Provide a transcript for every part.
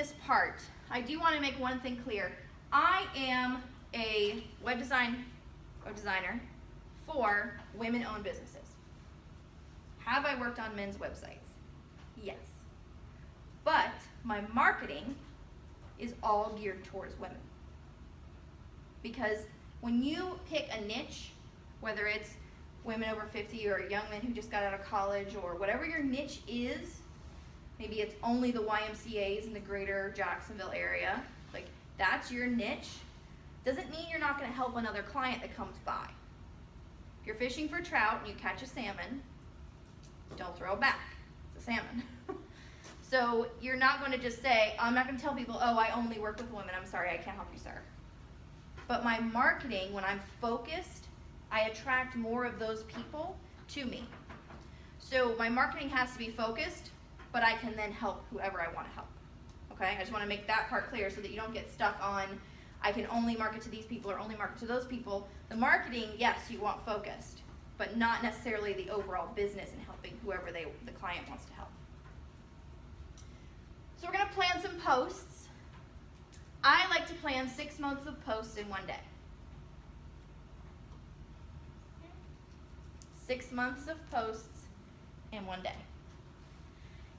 this part, I do want to make one thing clear. I am a web designer for women-owned businesses. Have I worked on men's websites? Yes. But my marketing is all geared towards women. Because when you pick a niche, whether it's women over 50 or young men who just got out of college or whatever your niche is, maybe it's only the YMCAs in the greater Jacksonville area, like that's your niche, doesn't mean you're not going to help another client that comes by. If you're fishing for trout and you catch a salmon, don't throw it back. It's a salmon. So you're not going to just say, I'm not going to tell people, oh, I only work with women. I'm sorry, I can't help you, sir. But my marketing, when I'm focused, I attract more of those people to me. So my marketing has to be focused, but I can then help whoever I want to help. Okay? I just want to make that part clear so that you don't get stuck on, I can only market to these people or only market to those people. The marketing, yes, you want focused, but not necessarily the overall business and helping whoever the client wants to help. So we're going to plan some posts. I like to plan 6 months of posts in one day. 6 months of posts in one day.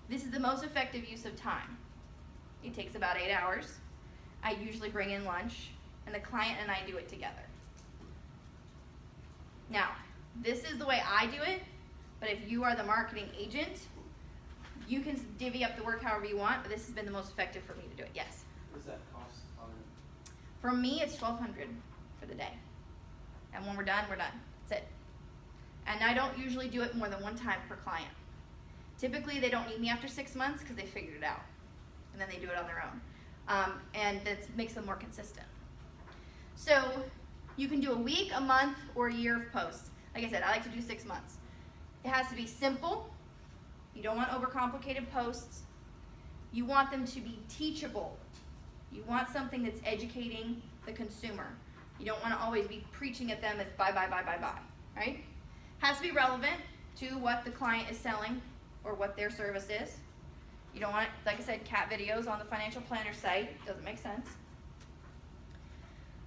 This is the most effective use of time. It takes about 8 hours. I usually bring in lunch, and the client and I do it together. Now, this is the way I do it, but if you are the marketing agent, you can divvy up the work however you want, but this has been the most effective for me to do it. Yes? What does that cost on it? For me, it's $1,200 for the day. And when we're done, we're done. That's it. And I don't usually do it more than one time per client. Typically, they don't need me after 6 months because they figured it out. And then they do it on their own. And that makes them more consistent. So you can do a week, a month, or a year of posts. Like I said, I like to do 6 months. It has to be simple. You don't want overcomplicated posts. You want them to be teachable. You want something that's educating the consumer. You don't want to always be preaching at them as buy, buy, buy, buy, buy, right? Has to be relevant to what the client is selling or what their service is. You don't want, like I said, cat videos on the financial planner site. Doesn't make sense.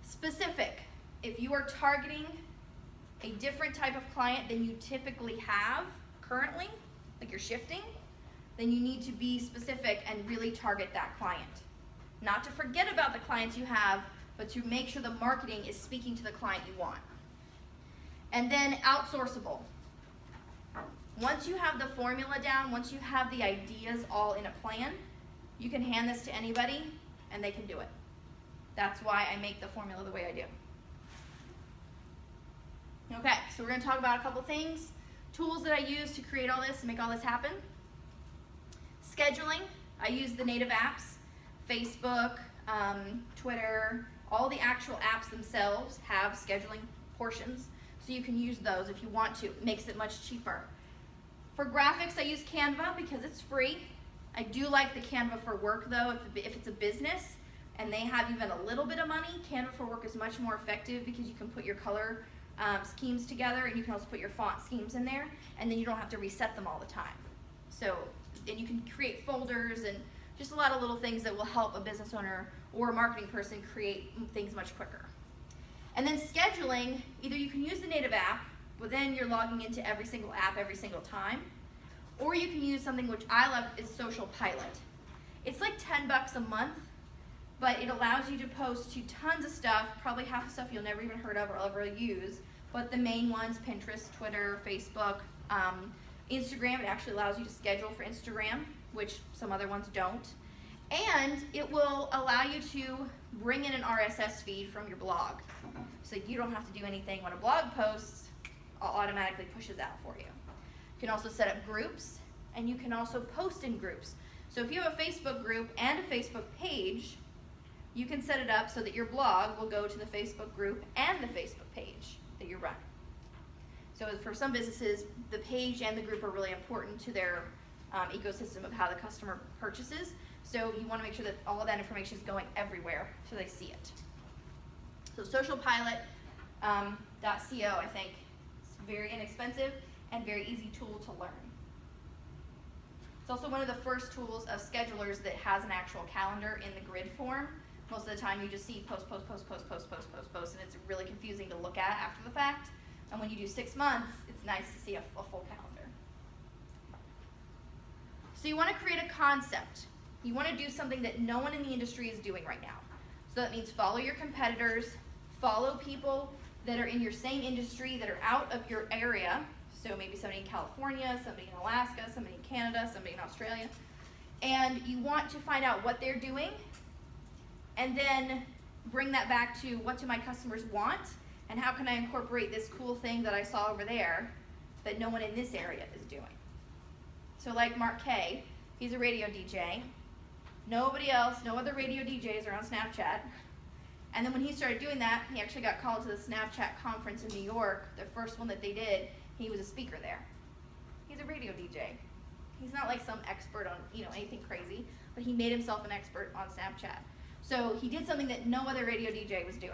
Specific. If you are targeting a different type of client than you typically have currently, like you're shifting, then you need to be specific and really target that client. Not to forget about the clients you have, but to make sure the marketing is speaking to the client you want. And then outsourceable. Once you have the formula down, once you have the ideas all in a plan, you can hand this to anybody and they can do it. That's why I make the formula the way I do. Okay, so we're going to talk about a couple things. Tools that I use to create all this, to make all this happen. Scheduling. I use the native apps. Facebook, Twitter, all the actual apps themselves have scheduling portions. So you can use those if you want to. It makes it much cheaper. For graphics, I use Canva because it's free. I do like the Canva for Work though. If it's a business and they have even a little bit of money, Canva for Work is much more effective because you can put your color schemes together and you can also put your font schemes in there, and then you don't have to reset them all the time. So, and you can create folders and just a lot of little things that will help a business owner or a marketing person create things much quicker. And then scheduling, either you can use the native app, but then you're logging into every single app every single time, or you can use something which I love is Social Pilot. It's like $10 a month, but it allows you to post to tons of stuff, probably half the stuff you'll never even heard of or ever use, but the main ones, Pinterest, Twitter, Facebook, Instagram. It actually allows you to schedule for Instagram, which some other ones don't. And it will allow you to bring in an RSS feed from your blog. So you don't have to do anything. When a blog posts, it automatically pushes out for you. You can also set up groups, and you can also post in groups. So if you have a Facebook group and a Facebook page, you can set it up so that your blog will go to the Facebook group and the Facebook page that you're running. So for some businesses, the page and the group are really important to their ecosystem of how the customer purchases. So you want to make sure that all of that information is going everywhere so they see it. So socialpilot.co, I think, is very inexpensive and very easy tool to learn. It's also one of the first tools of schedulers that has an actual calendar in the grid form. Most of the time you just see post, post, post, post, post, post, post, post, and it's really confusing to look at after the fact. And when you do 6 months, it's nice to see a full calendar. So you want to create a concept. You want to do something that no one in the industry is doing right now. So that means follow your competitors, follow people that are in your same industry that are out of your area. So maybe somebody in California, somebody in Alaska, somebody in Canada, somebody in Australia. And you want to find out what they're doing and then bring that back to what do my customers want and how can I incorporate this cool thing that I saw over there that no one in this area is doing. So like Mark K, he's a radio DJ. Nobody else, no other radio DJs are on Snapchat. And then when he started doing that, he actually got called to the Snapchat conference in New York, the first one that they did. He was a speaker there. He's a radio DJ. He's not like some expert on, anything crazy, but he made himself an expert on Snapchat. So he did something that no other radio DJ was doing.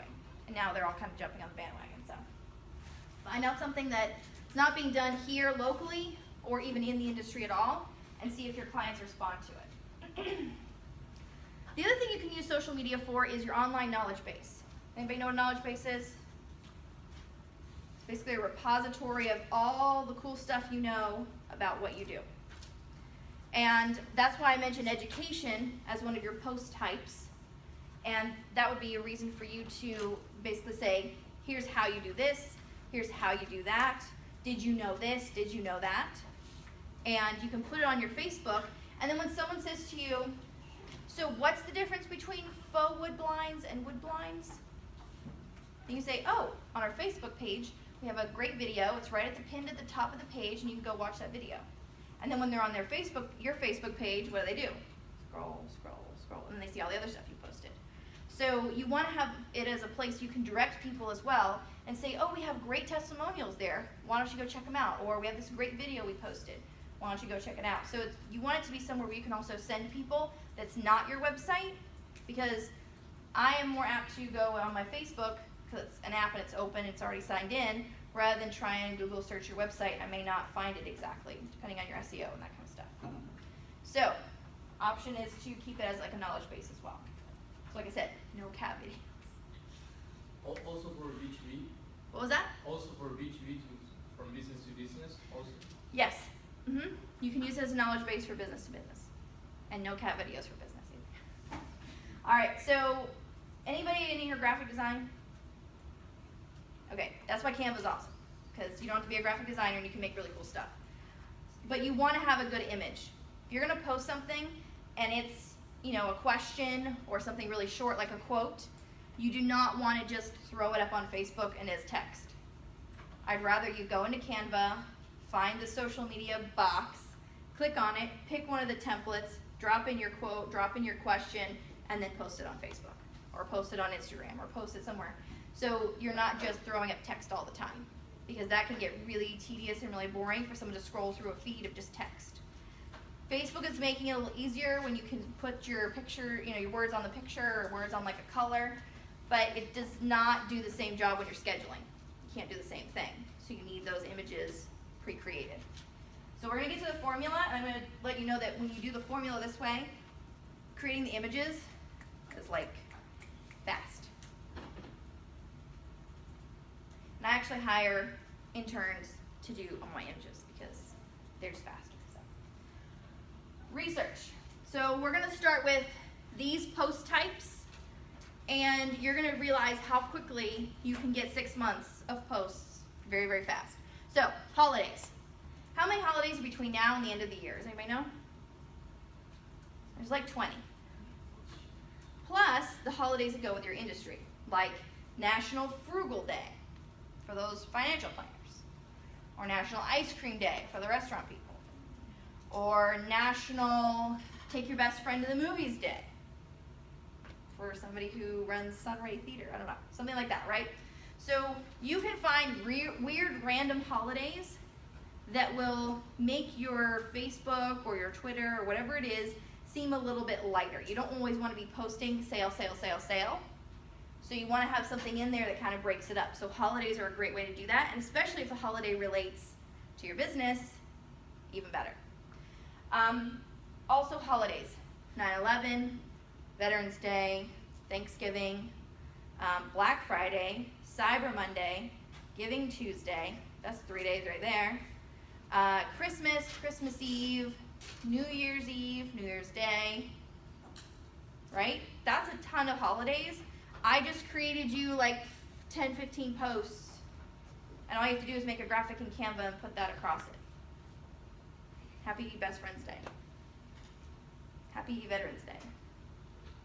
And now they're all kind of jumping on the bandwagon. So find out something that's not being done here locally or even in the industry at all and see if your clients respond to it. The other thing you can use social media for is your online knowledge base. Anybody know what a knowledge base is? It's basically a repository of all the cool stuff you know about what you do. And that's why I mentioned education as one of your post types. And that would be a reason for you to basically say, here's how you do this, here's how you do that, did you know this, did you know that? And you can put it on your Facebook, and then when someone says to you, so what's the difference between faux wood blinds and wood blinds? And you say, oh, on our Facebook page, we have a great video, it's right pinned at the top of the page, and you can go watch that video. And then when they're on their Facebook, your Facebook page, what do? Scroll, scroll, scroll, and then they see all the other stuff you posted. So you want to have it as a place you can direct people as well and say, oh, we have great testimonials there. Why don't you go check them out? Or we have this great video we posted. Why don't you go check it out? So you want it to be somewhere where you can also send people that's not your website, because I am more apt to go on my Facebook because it's an app and it's open, it's already signed in, rather than try and Google search your website. I may not find it exactly, depending on your SEO and that kind of stuff. So option is to keep it as like a knowledge base as well. So like I said, no cat videos. Also for B2B? What was that? Also for B2B, from business to business also? Yes. You can use it as a knowledge base for business to business. And no cat videos for business either. All right, so anybody in here graphic design? Okay, that's why Canva's awesome, because you don't have to be a graphic designer and you can make really cool stuff. But you want to have a good image. If you're going to post something and it's a question or something really short like a quote, you do not want to just throw it up on Facebook and as text. I'd rather you go into Canva, find the social media box, click on it, pick one of the templates, drop in your quote, drop in your question, and then post it on Facebook or post it on Instagram or post it somewhere. So you're not just throwing up text all the time, because that can get really tedious and really boring for someone to scroll through a feed of just text. Facebook is making it a little easier when you can put your picture, your words on the picture or words on like a color, but it does not do the same job when you're scheduling. You can't do the same thing. So you need those images pre-created. So we're going to get to the formula, and I'm going to let you know that when you do the formula this way, creating the images is like fast. And I actually hire interns to do all my images because they're just faster. So. Research. So we're going to start with these post types, and you're going to realize how quickly you can get 6 months of posts very, very fast. So, holidays. How many holidays are between now and the end of the year? Does anybody know? There's like 20. Plus the holidays that go with your industry, like National Frugal Day for those financial planners, or National Ice Cream Day for the restaurant people, or National Take Your Best Friend to the Movies Day for somebody who runs Sunray Theater. I don't know, something like that, right? So you can find weird random holidays that will make your Facebook or your Twitter or whatever it is seem a little bit lighter. You don't always want to be posting sale, sale, sale, sale. So you want to have something in there that kind of breaks it up. So holidays are a great way to do that, and especially if the holiday relates to your business, even better. Also holidays, 9/11, Veterans Day, Thanksgiving, Black Friday, Cyber Monday, Giving Tuesday, that's 3 days right there, Christmas, Christmas Eve, New Year's Eve, New Year's Day, right? That's a ton of holidays. I just created you like 10, 15 posts, and all you have to do is make a graphic in Canva and put that across it. Happy Best Friends Day. Happy Veterans Day.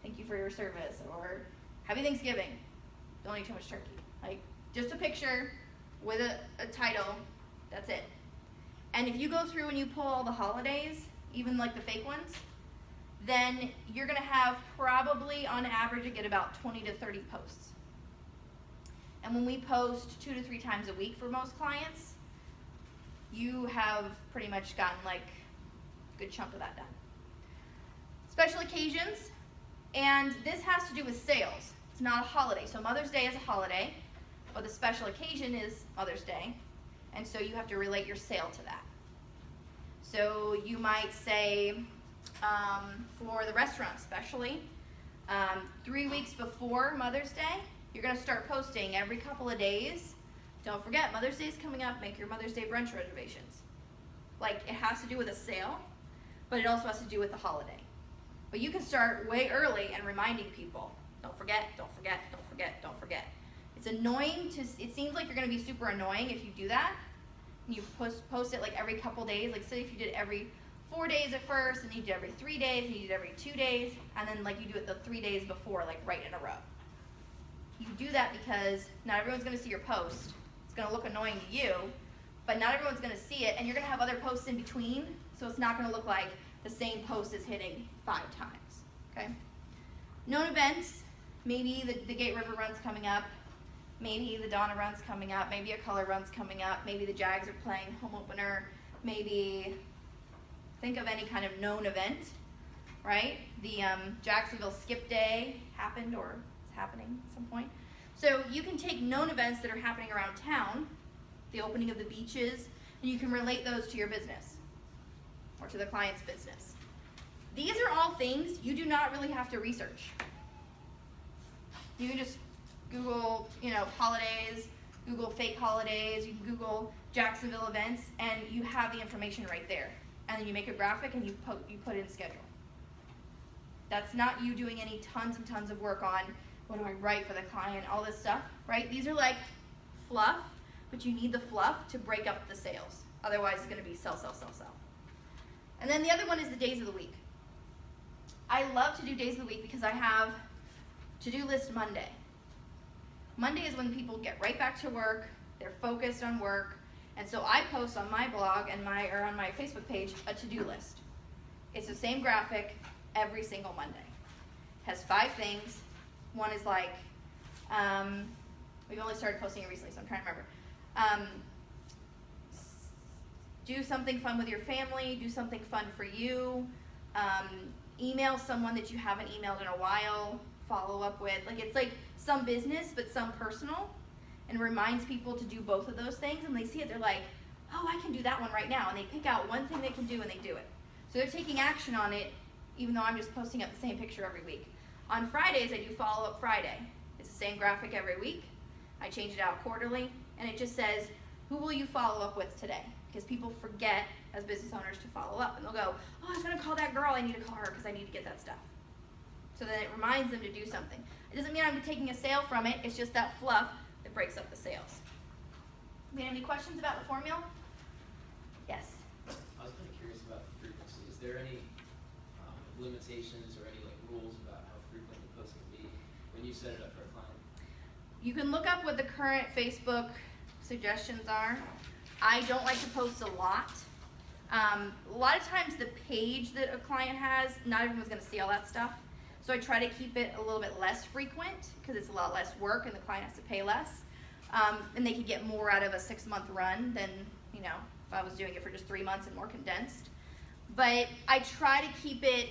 Thank you for your service. Or Happy Thanksgiving. Don't eat too much turkey. Like, just a picture with a title. That's it. And if you go through and you pull all the holidays, even like the fake ones, then you're going to have probably, on average, you get about 20 to 30 posts. And when we post 2 to 3 times a week for most clients, you have pretty much gotten like a good chunk of that done. Special occasions, and this has to do with sales. It's not a holiday. So Mother's Day is a holiday, but the special occasion is Mother's Day, and so you have to relate your sale to that. So you might say, for the restaurant especially, 3 weeks before Mother's Day, you're going to start posting every couple of days. Don't forget, Mother's Day is coming up. Make your Mother's Day brunch reservations. Like, it has to do with a sale, but it also has to do with the holiday. But you can start way early and reminding people, don't forget, don't forget, don't forget, don't forget. It's annoying it seems like you're going to be super annoying if you do that. And you post it like every couple days. Like, say if you did every 4 days at first, and you did every 3 days, and you did every 2 days, and then like you do it the 3 days before, like right in a row. You do that because not everyone's going to see your post. It's going to look annoying to you, but not everyone's going to see it, and you're going to have other posts in between, so it's not going to look like the same post is hitting 5 times, okay? Known events, maybe the Gate River run's coming up, maybe the Donna run's coming up, maybe a color run's coming up, maybe the Jags are playing home opener, maybe think of any kind of known event, right? The Jacksonville Skip Day happened or is happening at some point. So you can take known events that are happening around town, the opening of the beaches, and you can relate those to your business or to the client's business. These are all things you do not really have to research. You can just Google, holidays, Google fake holidays, you can Google Jacksonville events, and you have the information right there. And then you make a graphic and you put it in schedule. That's not you doing any tons and tons of work on what do I write for the client, all this stuff, right? These are like fluff, but you need the fluff to break up the sales. Otherwise, it's going to be sell, sell, sell, sell. And then the other one is the days of the week. I love to do days of the week because I have to-do list Monday. Monday is when people get right back to work, they're focused on work, and so I post on my blog and on my Facebook page a to-do list. It's the same graphic every single Monday. It has 5 things. One is like, we've only started posting it recently, so I'm trying to remember. Do something fun with your family, do something fun for you, email someone that you haven't emailed in a while, follow up with, like it's like some business but some personal, and reminds people to do both of those things, and they see it, they're like, oh, I can do that one right now, and they pick out one thing they can do and they do it. So they're taking action on it, even though I'm just posting up the same picture every week. On Fridays, I do Follow Up Friday. It's the same graphic every week. I change it out quarterly, and it just says, who will you follow up with today? Because people forget, as business owners, to follow up, and they'll go, oh, I was going to call that girl, I need to call her because I need to get that stuff. So then it reminds them to do something. It doesn't mean I'm taking a sale from it, it's just that fluff that breaks up the sales. Do you have any questions about the formula? Yes? I was kind of curious about the frequency. Is there any limitations or any rules about how frequent the post can be when you set it up for a client? You can look up what the current Facebook suggestions are. I don't like to post a lot. A lot of times the page that a client has, not everyone's going to see all that stuff. So I try to keep it a little bit less frequent because it's a lot less work and the client has to pay less. And they could get more out of a 6-month run than, if I was doing it for just 3 months and more condensed. But I try to keep it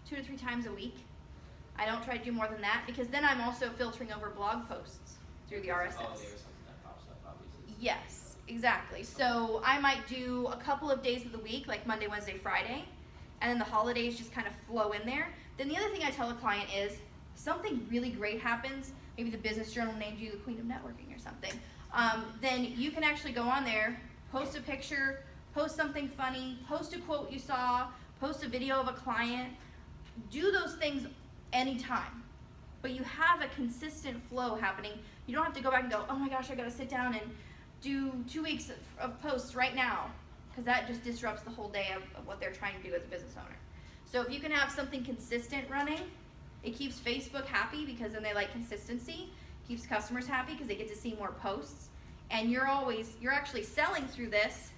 2 to 3 times a week. I don't try to do more than that because then I'm also filtering over blog posts through the RSS. Oh, there's something that pops up, obviously. Yes, exactly. So I might do a couple of days of the week, like Monday, Wednesday, Friday, and then the holidays just kind of flow in there, then the other thing I tell a client is something really great happens, maybe the Business Journal named you the Queen of Networking or something, then you can actually go on there, post a picture, post something funny, post a quote you saw, post a video of a client, do those things anytime. But you have a consistent flow happening. You don't have to go back and go, oh my gosh, I gotta sit down and do 2 weeks of posts right now, because that just disrupts the whole day of what they're trying to do as a business owner. So if you can have something consistent running, it keeps Facebook happy because then they like consistency, keeps customers happy because they get to see more posts, and you're actually selling through this,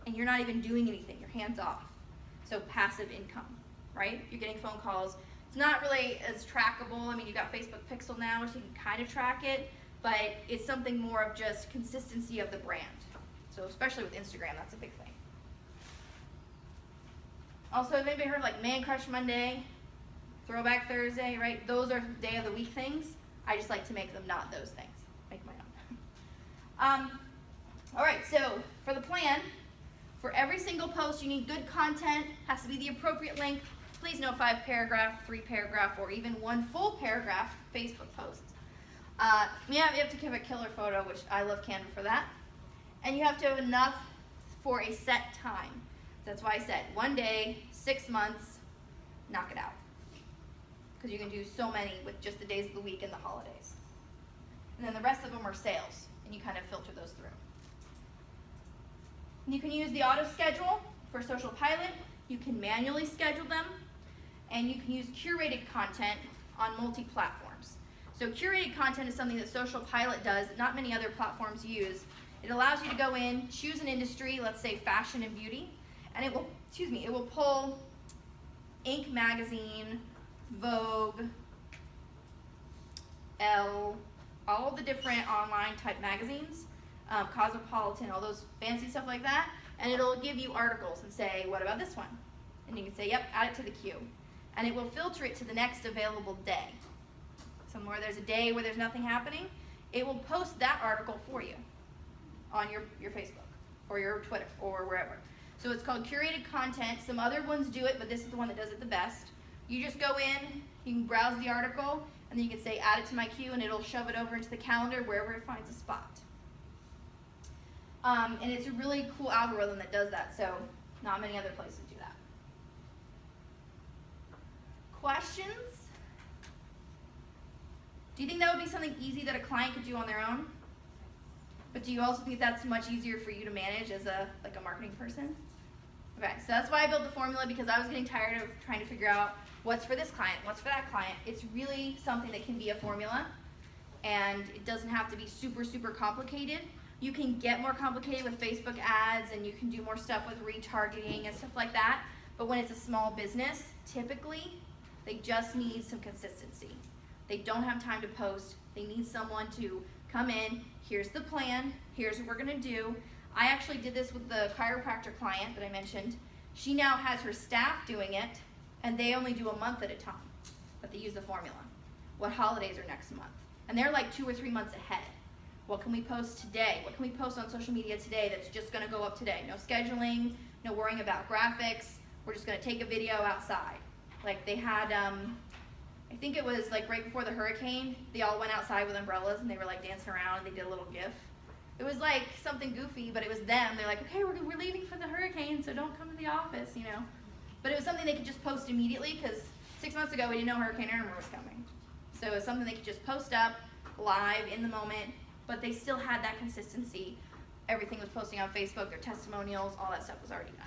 and you're not even doing anything, you're hands off. So passive income, right? You're getting phone calls. It's not really as trackable. I mean, you got Facebook Pixel now, so you can kind of track it, but it's something more of just consistency of the brand. So especially with Instagram, that's a big thing. Also, have anybody heard like Man Crush Monday, Throwback Thursday, right? Those are day of the week things. I just like to make them not those things. Make my own. All right, so for the plan, for every single post, you need good content, has to be the appropriate length. Please no 5-paragraph, 3-paragraph, or even 1 full paragraph Facebook post. You have to give a killer photo, which I love Canva for that. And you have to have enough for a set time. That's why I said 1 day, 6 months, knock it out. Because you can do so many with just the days of the week and the holidays. And then the rest of them are sales, and you kind of filter those through. And you can use the auto schedule for Social Pilot. You can manually schedule them, and you can use curated content on multi-platforms. So curated content is something that Social Pilot does that not many other platforms use. It allows you to go in, choose an industry, let's say fashion and beauty, and it will pull Inc. magazine, Vogue, Elle, all the different online type magazines, Cosmopolitan, all those fancy stuff like that, and it'll give you articles and say, what about this one? And you can say, yep, add it to the queue. And it will filter it to the next available day. Somewhere there's a day where there's nothing happening, it will post that article for you on your Facebook or your Twitter or wherever. So it's called curated content. Some other ones do it, but this is the one that does it the best. You just go in, you can browse the article, and then you can say add it to my queue, and it'll shove it over into the calendar wherever it finds a spot. And it's a really cool algorithm that does that, so not many other places do that. Questions? Do you think that would be something easy that a client could do on their own? But do you also think that's much easier for you to manage as a marketing person? Okay, so that's why I built the formula, because I was getting tired of trying to figure out what's for this client, what's for that client. It's really something that can be a formula, and it doesn't have to be super, super complicated. You can get more complicated with Facebook ads, and you can do more stuff with retargeting and stuff like that. But when it's a small business, typically, they just need some consistency. They don't have time to post. They need someone to come in, here's the plan, here's what we're gonna do. I actually did this with the chiropractor client that I mentioned. She now has her staff doing it, and they only do a month at a time, but they use the formula. What holidays are next month? And they're like 2 or 3 months ahead. What can we post today? What can we post on social media today that's just gonna go up today? No scheduling, no worrying about graphics. We're just gonna take a video outside. Like they had, I think it was like right before the hurricane, they all went outside with umbrellas and they were like dancing around and they did a little GIF. It was like something goofy, but it was them. They're like, okay, we're leaving for the hurricane, so don't come to the office, you know. But it was something they could just post immediately, because 6 months ago we didn't know Hurricane Irma was coming. So it was something they could just post up live in the moment, but they still had that consistency. Everything was posting on Facebook, their testimonials, all that stuff was already done.